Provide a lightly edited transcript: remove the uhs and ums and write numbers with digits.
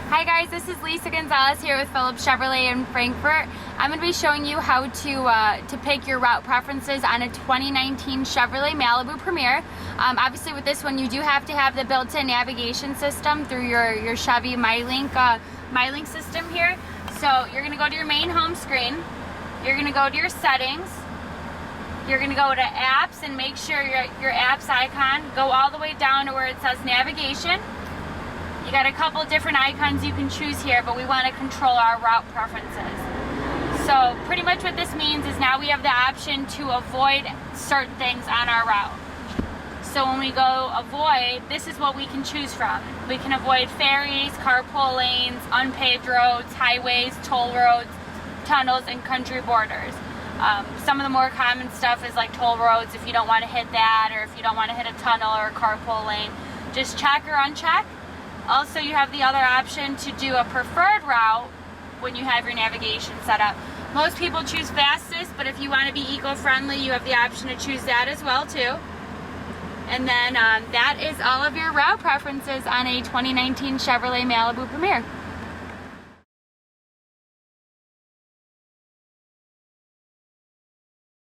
Hi guys, this is Lisa Gonzalez here with Phillips Chevrolet in Frankfort. I'm going to be showing you how to pick your route preferences on a 2019 Chevrolet Malibu Premiere. Obviously with this one you do have to have the built-in navigation system through your Chevy MyLink system here. So you're going to go to your main home screen, you're going to go to your settings, you're going to go to apps and make sure your apps icon, go all the way down to where it says navigation. You got a couple different icons you can choose here, but we want to control our route preferences. So pretty much what this means is now we have the option to avoid certain things on our route. So when we go avoid, this is what we can choose from. We can avoid ferries, carpool lanes, unpaved roads, highways, toll roads, tunnels, and country borders. Some of the more common stuff is like toll roads if you don't want to hit that, or if you don't want to hit a tunnel or a carpool lane. Just check or uncheck. Also, you have the other option to do a preferred route when you have your navigation set up. Most people choose fastest, but if you want to be eco-friendly, you have the option to choose that as well too. And then that is all of your route preferences on a 2019 Chevrolet Malibu Premiere.